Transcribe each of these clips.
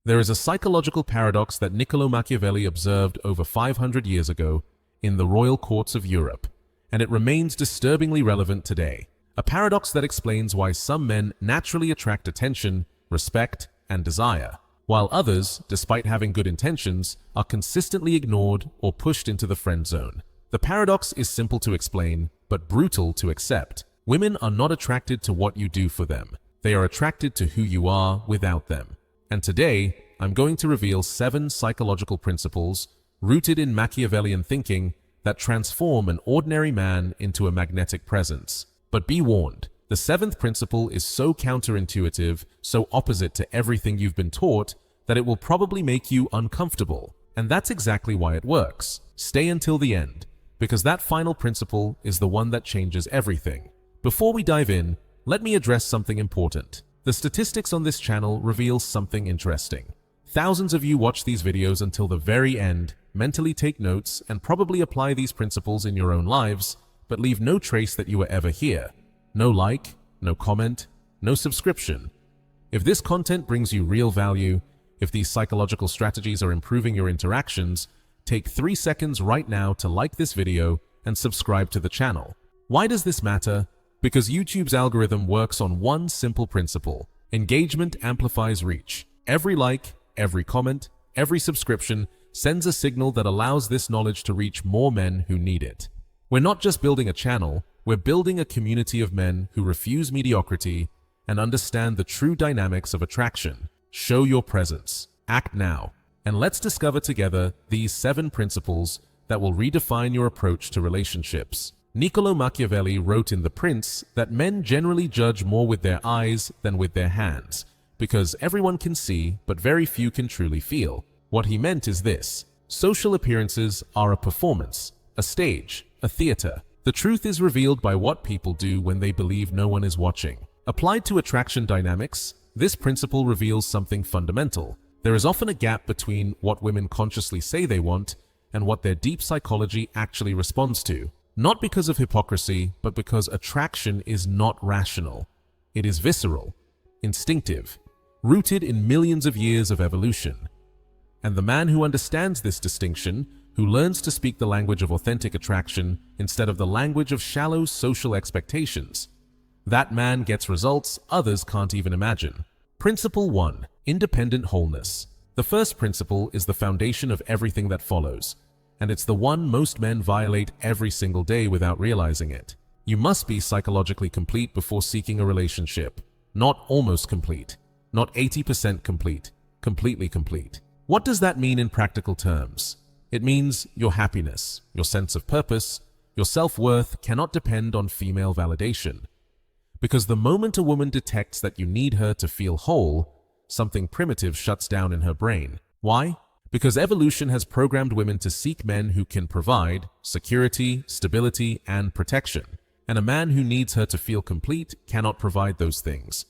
There is a psychological paradox that Niccolo Machiavelli observed over 500 years ago in the royal courts of Europe, and it remains disturbingly relevant today. A paradox that explains why some men naturally attract attention, respect, and desire, while others, despite having good intentions, are consistently ignored or pushed into the friend zone. The paradox is simple to explain, but brutal to accept. Women are not attracted to what you do for them. They are attracted to who you are without them. And today, I'm going to reveal 7 psychological principles rooted in Machiavellian thinking that transform an ordinary man into a magnetic presence. But be warned, the 7th principle is so counterintuitive, so opposite to everything you've been taught, that it will probably make you uncomfortable. And that's exactly why it works. Stay until the end, because that final principle is the one that changes everything. Before we dive in, let me address something important. The statistics on this channel reveal something interesting. Thousands of you watch these videos until the very end, mentally take notes, and probably apply these principles in your own lives, but leave no trace that you were ever here. No like, no comment, no subscription. If this content brings you real value, if these psychological strategies are improving your interactions, take 3 seconds right now to like this video and subscribe to the channel. Why does this matter? Because YouTube's algorithm works on one simple principle. Engagement amplifies reach. Every like, every comment, every subscription sends a signal that allows this knowledge to reach more men who need it. We're not just building a channel, we're building a community of men who refuse mediocrity and understand the true dynamics of attraction. Show your presence. Act now. And let's discover together these 7 principles that will redefine your approach to relationships. Niccolo Machiavelli wrote in The Prince that men generally judge more with their eyes than with their hands, because everyone can see, but very few can truly feel. What he meant is this: social appearances are a performance, a stage, a theater. The truth is revealed by what people do when they believe no one is watching. Applied to attraction dynamics, this principle reveals something fundamental. There is often a gap between what women consciously say they want and what their deep psychology actually responds to. Not because of hypocrisy, but because attraction is not rational. It is visceral, instinctive, rooted in millions of years of evolution. And the man who understands this distinction, who learns to speak the language of authentic attraction instead of the language of shallow social expectations, that man gets results others can't even imagine. Principle 1. Independent wholeness. The first principle is the foundation of everything that follows, and it's the one most men violate every single day without realizing it. You must be psychologically complete before seeking a relationship. Not almost complete, not 80% complete, completely complete. What does that mean in practical terms? It means your happiness, your sense of purpose, your self-worth cannot depend on female validation. Because the moment a woman detects that you need her to feel whole, something primitive shuts down in her brain. Why? Because evolution has programmed women to seek men who can provide security, stability, and protection. And a man who needs her to feel complete cannot provide those things.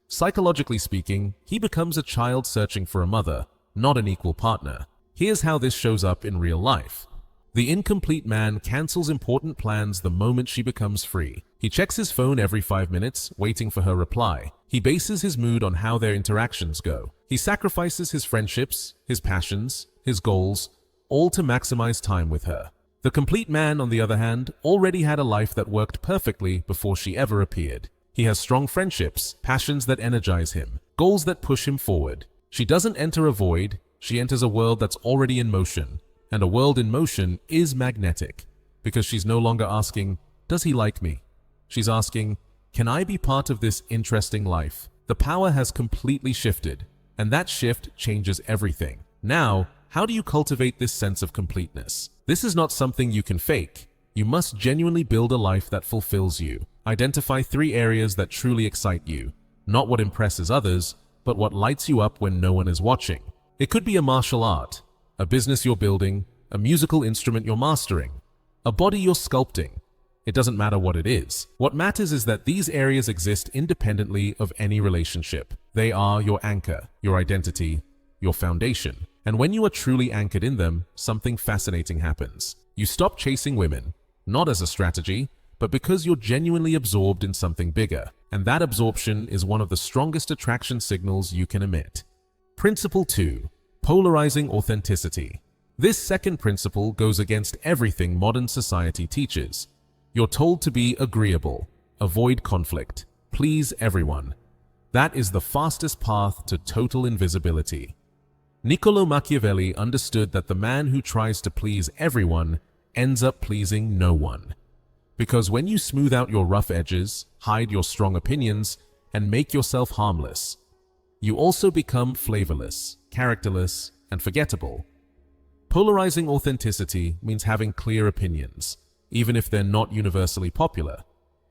Psychologically speaking, he becomes a child searching for a mother, not an equal partner. Here's how this shows up in real life. The incomplete man cancels important plans the moment she becomes free. He checks his phone every 5 minutes, waiting for her reply. He bases his mood on how their interactions go. He sacrifices his friendships, his passions, his goals, all to maximize time with her. The complete man, on the other hand, already had a life that worked perfectly before she ever appeared. He has strong friendships, passions that energize him, goals that push him forward. She doesn't enter a void, she enters a world that's already in motion. And a world in motion is magnetic, because she's no longer asking, does he like me? She's asking, can I be part of this interesting life? The power has completely shifted, and that shift changes everything. Now, how do you cultivate this sense of completeness? This is not something you can fake. You must genuinely build a life that fulfills you. Identify 3 areas that truly excite you, not what impresses others, but what lights you up when no one is watching. It could be a martial art, a business you're building, a musical instrument you're mastering, a body you're sculpting. It doesn't matter what it is. What matters is that these areas exist independently of any relationship. They are your anchor, your identity, your foundation. And when you are truly anchored in them, something fascinating happens. You stop chasing women, not as a strategy, but because you're genuinely absorbed in something bigger. And that absorption is one of the strongest attraction signals you can emit. Principle 2. Polarizing authenticity. This second principle goes against everything modern society teaches. You're told to be agreeable, avoid conflict, please everyone. That is the fastest path to total invisibility. Niccolo Machiavelli understood that the man who tries to please everyone ends up pleasing no one. Because when you smooth out your rough edges, hide your strong opinions, and make yourself harmless, you also become flavorless, characterless, and forgettable. Polarizing authenticity means having clear opinions, even if they're not universally popular.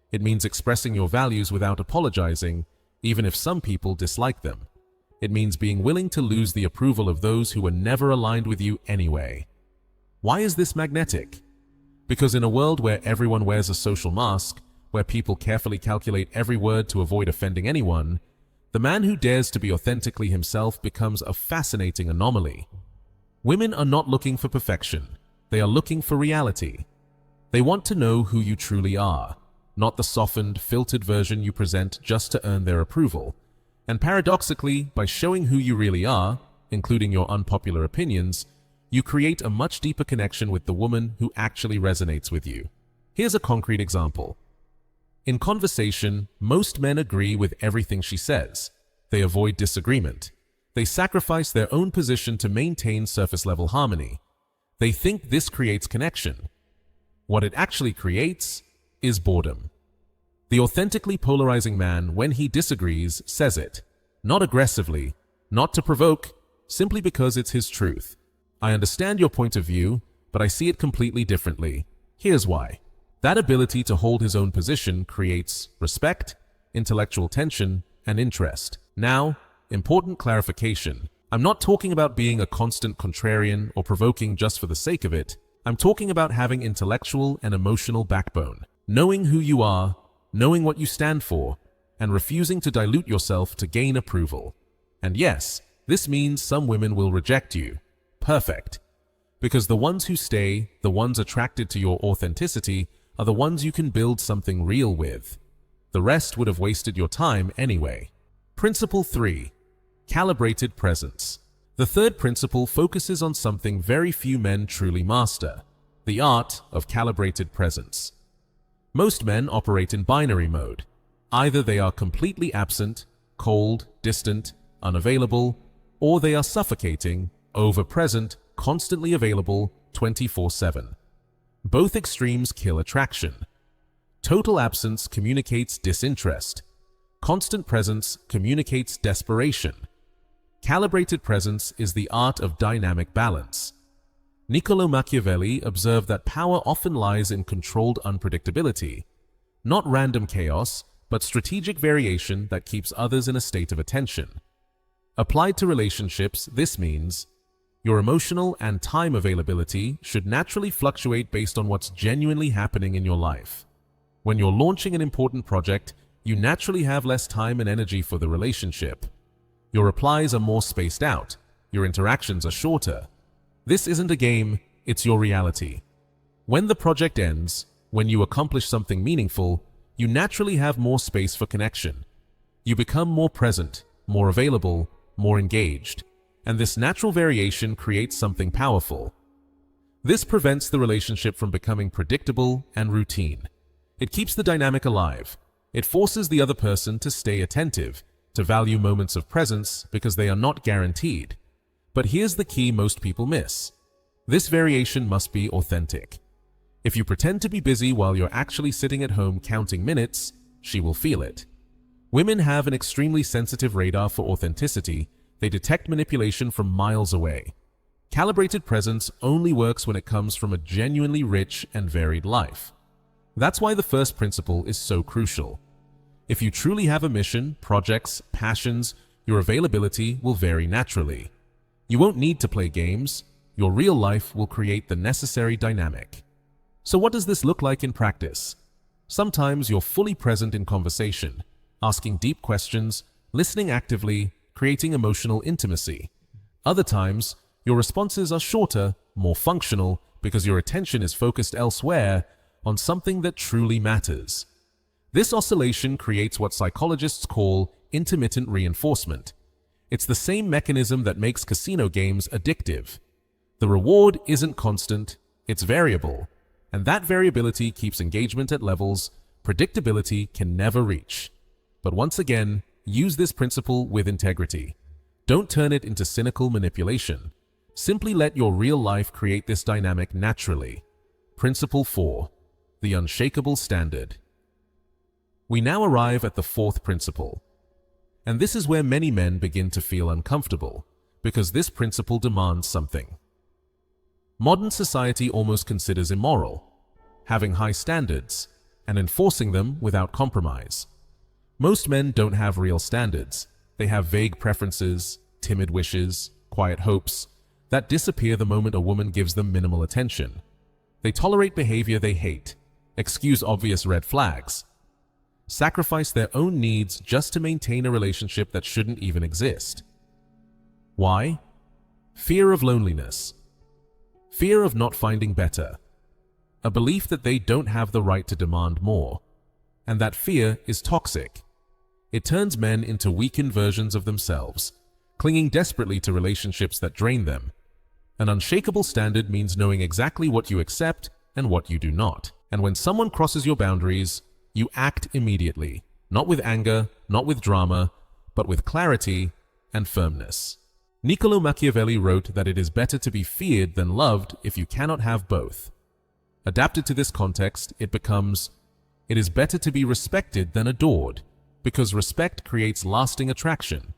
It means expressing your values without apologizing, even if some people dislike them. It means being willing to lose the approval of those who were never aligned with you anyway. Why is this magnetic? Because in a world where everyone wears a social mask, where people carefully calculate every word to avoid offending anyone, the man who dares to be authentically himself becomes a fascinating anomaly. Women are not looking for perfection. They are looking for reality. They want to know who you truly are, not the softened, filtered version you present just to earn their approval. And paradoxically, by showing who you really are, including your unpopular opinions, you create a much deeper connection with the woman who actually resonates with you. Here's a concrete example. In conversation, most men agree with everything she says. They avoid disagreement. They sacrifice their own position to maintain surface-level harmony. They think this creates connection. What it actually creates is boredom. The authentically polarizing man, when he disagrees, says it. Not aggressively, not to provoke, simply because it's his truth. I understand your point of view, but I see it completely differently. Here's why. That ability to hold his own position creates respect, intellectual tension, and interest. Now, important clarification. I'm not talking about being a constant contrarian or provoking just for the sake of it. I'm talking about having intellectual and emotional backbone. Knowing who you are, knowing what you stand for, and refusing to dilute yourself to gain approval. And yes, this means some women will reject you. Perfect. Because the ones who stay, the ones attracted to your authenticity, are the ones you can build something real with. The rest would have wasted your time anyway. Principle 3. Calibrated presence. The third principle focuses on something very few men truly master, the art of calibrated presence. Most men operate in binary mode. Either they are completely absent, cold, distant, unavailable, or they are suffocating, over-present, constantly available, 24/7. Both extremes kill attraction. Total absence communicates disinterest. Constant presence communicates desperation. Calibrated presence is the art of dynamic balance. Niccolo Machiavelli observed that power often lies in controlled unpredictability, not random chaos, but strategic variation that keeps others in a state of attention. Applied to relationships, this means your emotional and time availability should naturally fluctuate based on what's genuinely happening in your life. When you're launching an important project, you naturally have less time and energy for the relationship. Your replies are more spaced out. Your interactions are shorter. This isn't a game, it's your reality. When the project ends, when you accomplish something meaningful, you naturally have more space for connection. You become more present, more available, more engaged, and this natural variation creates something powerful. This prevents the relationship from becoming predictable and routine. It keeps the dynamic alive. It forces the other person to stay attentive, to value moments of presence because they are not guaranteed. But here's the key most people miss. This variation must be authentic. If you pretend to be busy while you're actually sitting at home counting minutes, she will feel it. Women have an extremely sensitive radar for authenticity. They detect manipulation from miles away. Calibrated presence only works when it comes from a genuinely rich and varied life. That's why the first principle is so crucial. If you truly have a mission, projects, passions, your availability will vary naturally. You won't need to play games. Your real life will create the necessary dynamic. So what does this look like in practice? Sometimes you're fully present in conversation, asking deep questions, listening actively, creating emotional intimacy. Other times, your responses are shorter, more functional, because your attention is focused elsewhere on something that truly matters. This oscillation creates what psychologists call intermittent reinforcement. It's the same mechanism that makes casino games addictive. The reward isn't constant, it's variable, and that variability keeps engagement at levels predictability can never reach. But once again, use this principle with integrity. Don't turn it into cynical manipulation. Simply let your real life create this dynamic naturally. Principle 4. The unshakable standard. We now arrive at the fourth principle. And this is where many men begin to feel uncomfortable, because this principle demands something. Modern society almost considers immoral, having high standards, and enforcing them without compromise. Most men don't have real standards. They have vague preferences, timid wishes, quiet hopes, that disappear the moment a woman gives them minimal attention. They tolerate behavior they hate, excuse obvious red flags, sacrifice their own needs just to maintain a relationship that shouldn't even exist. Why? Fear of loneliness. Fear of not finding better. A belief that they don't have the right to demand more. And that fear is toxic. It turns men into weakened versions of themselves, clinging desperately to relationships that drain them. An unshakable standard means knowing exactly what you accept and what you do not. And when someone crosses your boundaries, you act immediately, not with anger, not with drama, but with clarity and firmness. Niccolo Machiavelli wrote that it is better to be feared than loved if you cannot have both. Adapted to this context, it becomes, it is better to be respected than adored, because respect creates lasting attraction.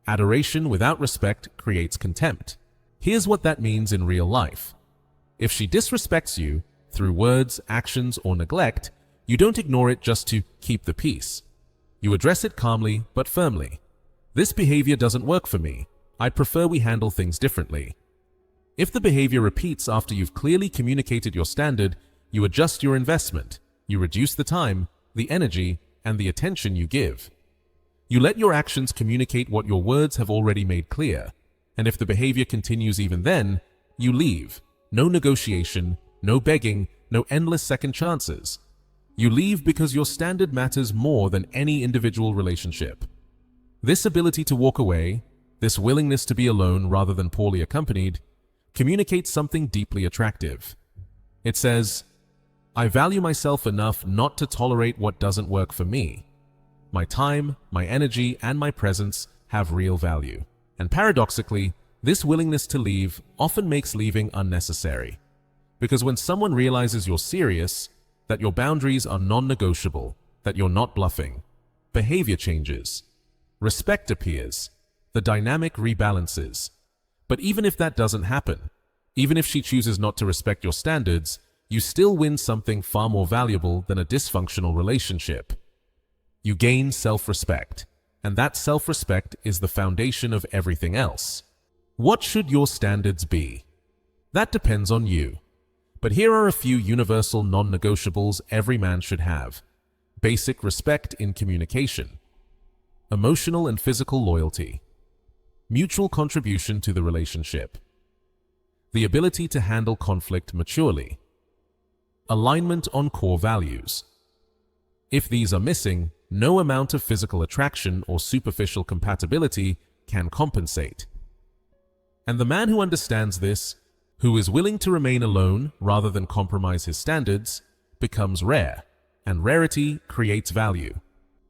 Adoration without respect creates contempt. Here's what that means in real life. If she disrespects you, through words, actions, or neglect, you don't ignore it just to keep the peace. You address it calmly but firmly. This behavior doesn't work for me. I'd prefer we handle things differently. If the behavior repeats after you've clearly communicated your standard, you adjust your investment. You reduce the time, the energy, and the attention you give. You let your actions communicate what your words have already made clear. And if the behavior continues even then, you leave. No negotiation, no begging, no endless second chances. You leave because your standard matters more than any individual relationship. This ability to walk away, this willingness to be alone rather than poorly accompanied, communicates something deeply attractive. It says, I value myself enough not to tolerate what doesn't work for me. My time, my energy, and my presence have real value. And paradoxically, this willingness to leave often makes leaving unnecessary. Because when someone realizes you're serious, that your boundaries are non-negotiable, that you're not bluffing, behavior changes, respect appears, the dynamic rebalances. But even if that doesn't happen, even if she chooses not to respect your standards, you still win something far more valuable than a dysfunctional relationship. You gain self-respect, and that self-respect is the foundation of everything else. What should your standards be? That depends on you. But here are a few universal non-negotiables every man should have. Basic respect in communication. Emotional and physical loyalty. Mutual contribution to the relationship. The ability to handle conflict maturely. Alignment on core values. If these are missing, no amount of physical attraction or superficial compatibility can compensate. And the man who understands this, who is willing to remain alone rather than compromise his standards, becomes rare, and rarity creates value.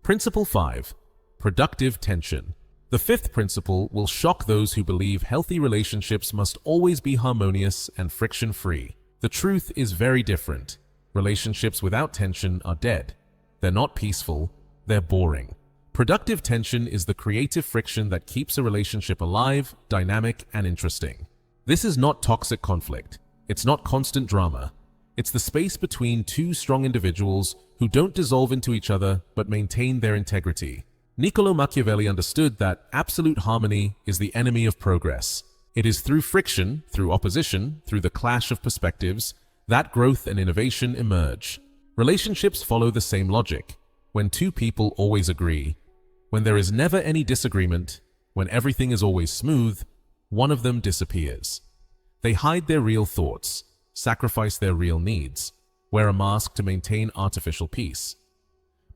Principle 5. Productive tension. The fifth principle will shock those who believe healthy relationships must always be harmonious and friction-free. The truth is very different. Relationships without tension are dead. They're not peaceful, they're boring. Productive tension is the creative friction that keeps a relationship alive, dynamic, and interesting. This is not toxic conflict. It's not constant drama. It's the space between two strong individuals who don't dissolve into each other but maintain their integrity. Niccolo Machiavelli understood that absolute harmony is the enemy of progress. It is through friction, through opposition, through the clash of perspectives, that growth and innovation emerge. Relationships follow the same logic. When two people always agree, when there is never any disagreement, when everything is always smooth, one of them disappears. They hide their real thoughts, sacrifice their real needs, wear a mask to maintain artificial peace.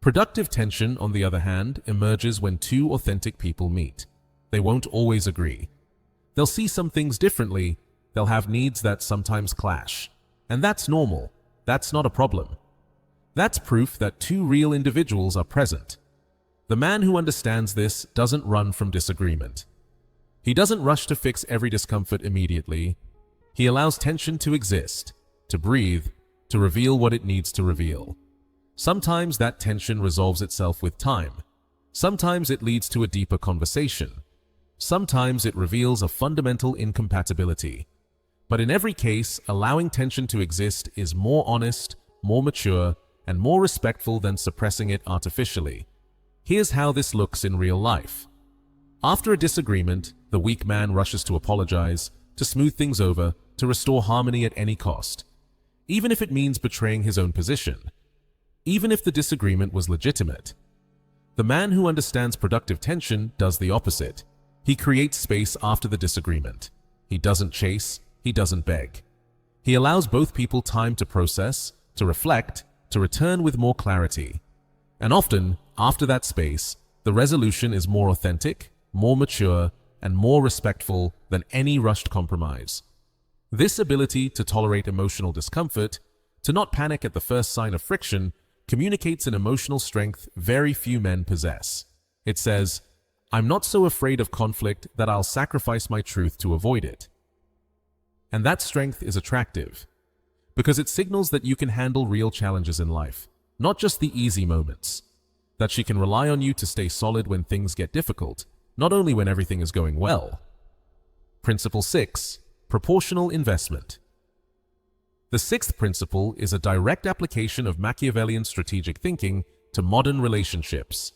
Productive tension, on the other hand, emerges when two authentic people meet. They won't always agree. They'll see some things differently, they'll have needs that sometimes clash. And that's normal. That's not a problem. That's proof that two real individuals are present. The man who understands this doesn't run from disagreement. He doesn't rush to fix every discomfort immediately. He allows tension to exist, to breathe, to reveal what it needs to reveal. Sometimes that tension resolves itself with time. Sometimes it leads to a deeper conversation. Sometimes it reveals a fundamental incompatibility. But in every case, allowing tension to exist is more honest, more mature, and more respectful than suppressing it artificially. Here's how this looks in real life. After a disagreement, the weak man rushes to apologize, to smooth things over, to restore harmony at any cost, even if it means betraying his own position, even if the disagreement was legitimate. The man who understands productive tension does the opposite. He creates space after the disagreement. He doesn't chase, he doesn't beg. He allows both people time to process, to reflect, to return with more clarity. And often, after that space, the resolution is more authentic, more mature, and more respectful than any rushed compromise. This ability to tolerate emotional discomfort, to not panic at the first sign of friction, communicates an emotional strength very few men possess. It says, "I'm not so afraid of conflict that I'll sacrifice my truth to avoid it." And that strength is attractive, because it signals that you can handle real challenges in life, not just the easy moments. That she can rely on you to stay solid when things get difficult, not only when everything is going well. Principle 6. Proportional investment. The sixth principle is a direct application of Machiavellian strategic thinking to modern relationships.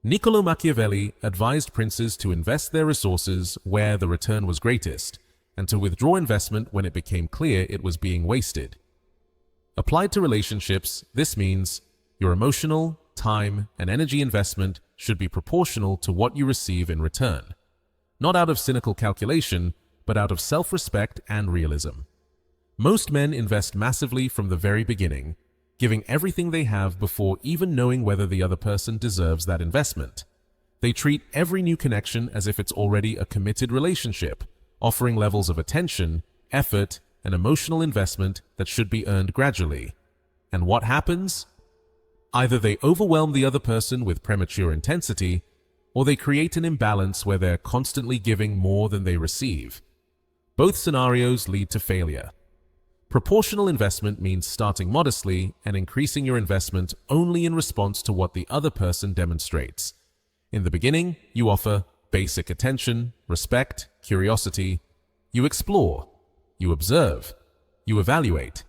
Niccolo Machiavelli advised princes to invest their resources where the return was greatest, and to withdraw investment when it became clear it was being wasted. Applied to relationships, this means your emotional, time, and energy investment should be proportional to what you receive in return. Not out of cynical calculation, but out of self-respect and realism. Most men invest massively from the very beginning, giving everything they have before even knowing whether the other person deserves that investment. They treat every new connection as if it's already a committed relationship, offering levels of attention, effort, and emotional investment that should be earned gradually. And what happens? Either they overwhelm the other person with premature intensity, or they create an imbalance where they're constantly giving more than they receive. Both scenarios lead to failure. Proportional investment means starting modestly and increasing your investment only in response to what the other person demonstrates. In the beginning, you offer basic attention, respect, curiosity. You explore, you observe, you evaluate.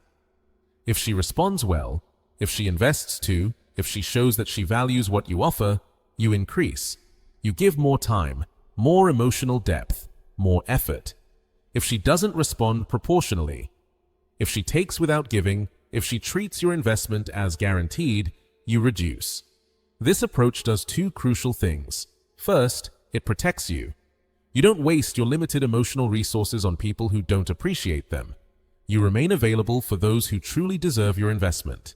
If she responds well, if she invests too, if she shows that she values what you offer, you increase. You give more time, more emotional depth, more effort. If she doesn't respond proportionally, if she takes without giving, if she treats your investment as guaranteed, you reduce. This approach does two crucial things. First, it protects you. You don't waste your limited emotional resources on people who don't appreciate them. You remain available for those who truly deserve your investment.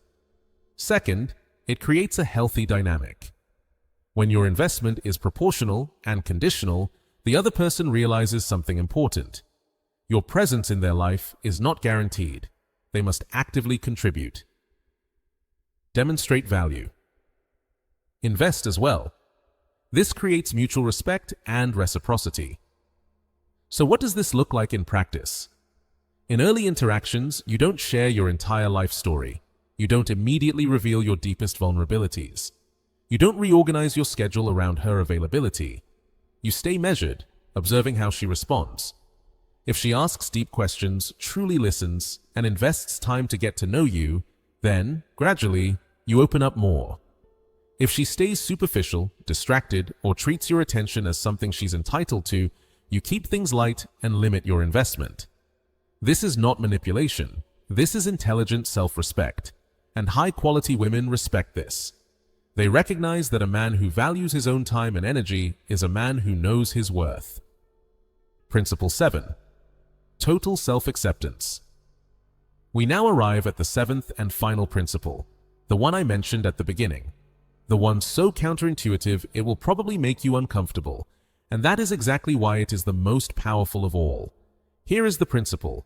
Second, it creates a healthy dynamic. When your investment is proportional and conditional, the other person realizes something important. Your presence in their life is not guaranteed. They must actively contribute. Demonstrate value. Invest as well. This creates mutual respect and reciprocity. So what does this look like in practice? In early interactions, you don't share your entire life story. You don't immediately reveal your deepest vulnerabilities. You don't reorganize your schedule around her availability. You stay measured, observing how she responds. If she asks deep questions, truly listens, and invests time to get to know you, then, gradually, you open up more. If she stays superficial, distracted, or treats your attention as something she's entitled to, you keep things light and limit your investment. This is not manipulation. This is intelligent self-respect. And high-quality women respect this. They recognize that a man who values his own time and energy is a man who knows his worth. Principle 7. Total self-acceptance. We now arrive at the seventh and final principle, the one I mentioned at the beginning. The one so counterintuitive it will probably make you uncomfortable, And that is exactly why it is the most powerful of all. Here is the principle.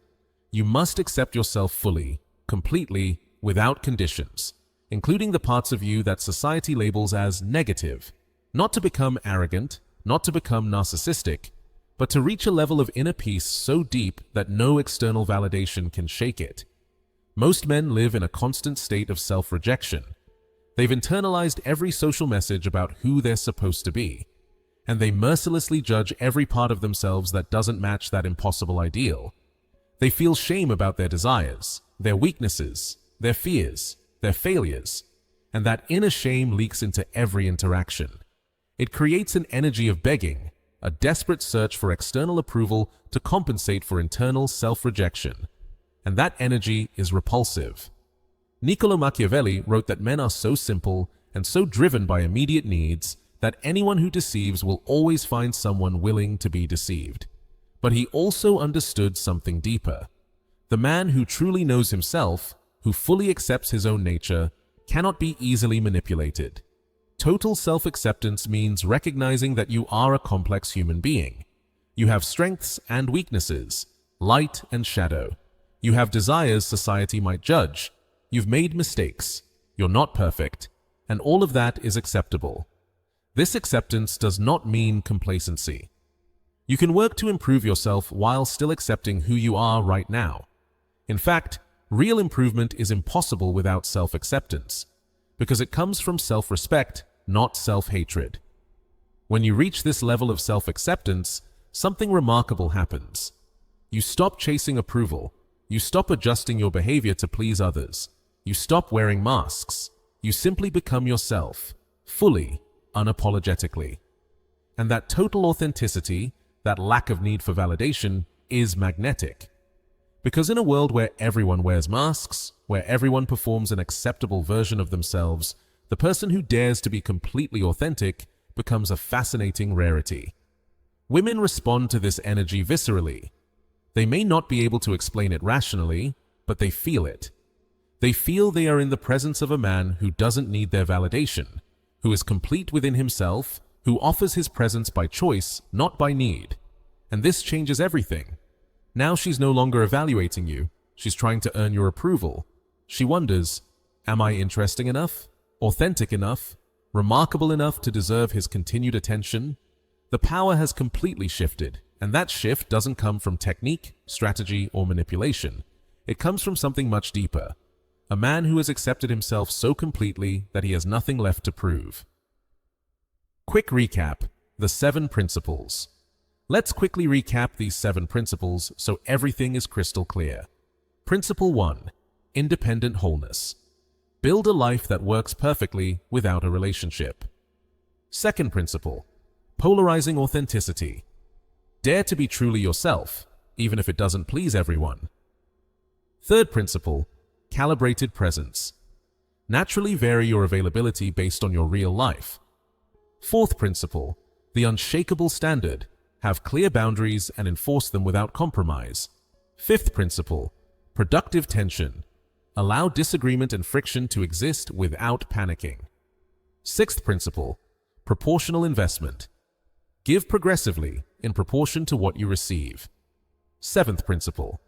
You must accept yourself fully, completely, without conditions, including the parts of you that society labels as negative. Not to become arrogant, not to become narcissistic, but to reach a level of inner peace so deep that no external validation can shake it. Most men live in a constant state of self-rejection. They've internalized every social message about who they're supposed to be, and they mercilessly judge every part of themselves that doesn't match that impossible ideal. They feel shame about their desires, their weaknesses, their fears, their failures, and that inner shame leaks into every interaction. It creates an energy of begging, a desperate search for external approval to compensate for internal self-rejection. And that energy is repulsive. Niccolo Machiavelli wrote that men are so simple and so driven by immediate needs that anyone who deceives will always find someone willing to be deceived. But he also understood something deeper. The man who truly knows himself, who fully accepts his own nature, cannot be easily manipulated. Total self-acceptance means recognizing that you are a complex human being. You have strengths and weaknesses, light and shadow. You have desires society might judge. You've made mistakes. You're not perfect. And all of that is acceptable. This acceptance does not mean complacency. You can work to improve yourself while still accepting who you are right now. In fact, real improvement is impossible without self-acceptance, because it comes from self-respect, not self-hatred. When you reach this level of self-acceptance, something remarkable happens. You stop chasing approval. You stop adjusting your behavior to please others. You stop wearing masks. You simply become yourself, fully, unapologetically. And that total authenticity, that lack of need for validation, is magnetic. Because in a world where everyone wears masks, where everyone performs an acceptable version of themselves, the person who dares to be completely authentic becomes a fascinating rarity. Women respond to this energy viscerally. They may not be able to explain it rationally, but they feel it. They feel they are in the presence of a man who doesn't need their validation, who is complete within himself, who offers his presence by choice, not by need. And this changes everything. Now she's no longer evaluating you. She's trying to earn your approval. She wonders, am I interesting enough? Authentic enough? Remarkable enough to deserve his continued attention? The power has completely shifted, and that shift doesn't come from technique, strategy, or manipulation. It comes from something much deeper. A man who has accepted himself so completely that he has nothing left to prove. Quick recap: the 7 principles. Let's quickly recap these 7 principles so everything is crystal clear. Principle 1. Independent wholeness. Build a life that works perfectly without a relationship. Second principle. Polarizing authenticity. Dare to be truly yourself, even if it doesn't please everyone. Third principle. Calibrated presence. Naturally vary your availability based on your real life. Fourth principle. The unshakable standard. Have clear boundaries and enforce them without compromise. Fifth principle. Productive tension. Allow disagreement and friction to exist without panicking. Sixth principle. Proportional investment. Give progressively in proportion to what you receive. Seventh principle.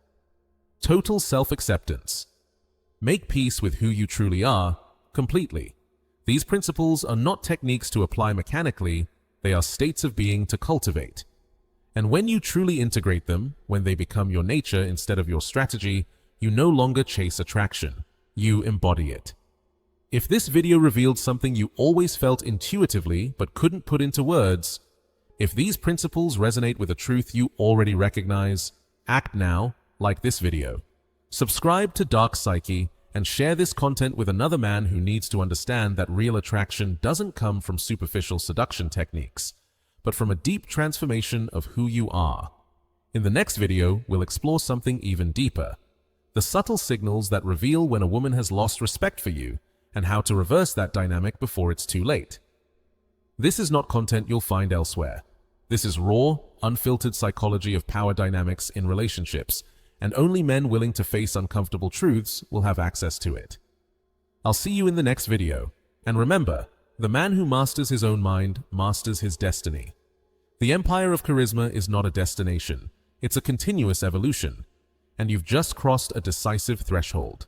Total self-acceptance. Make peace with who you truly are, completely. These principles are not techniques to apply mechanically, they are states of being to cultivate. And when you truly integrate them, when they become your nature instead of your strategy, you no longer chase attraction, you embody it. If this video revealed something you always felt intuitively but couldn't put into words, if these principles resonate with a truth you already recognize, act now, like this video. Subscribe to Dark Psyche and share this content with another man who needs to understand that real attraction doesn't come from superficial seduction techniques, but from a deep transformation of who you are. In the next video, we'll explore something even deeper: the subtle signals that reveal when a woman has lost respect for you, and how to reverse that dynamic before it's too late. This is not content you'll find elsewhere. This is raw, unfiltered psychology of power dynamics in relationships, and only men willing to face uncomfortable truths will have access to it. I'll see you in the next video, and remember, the man who masters his own mind masters his destiny. The empire of charisma is not a destination, it's a continuous evolution, and you've just crossed a decisive threshold.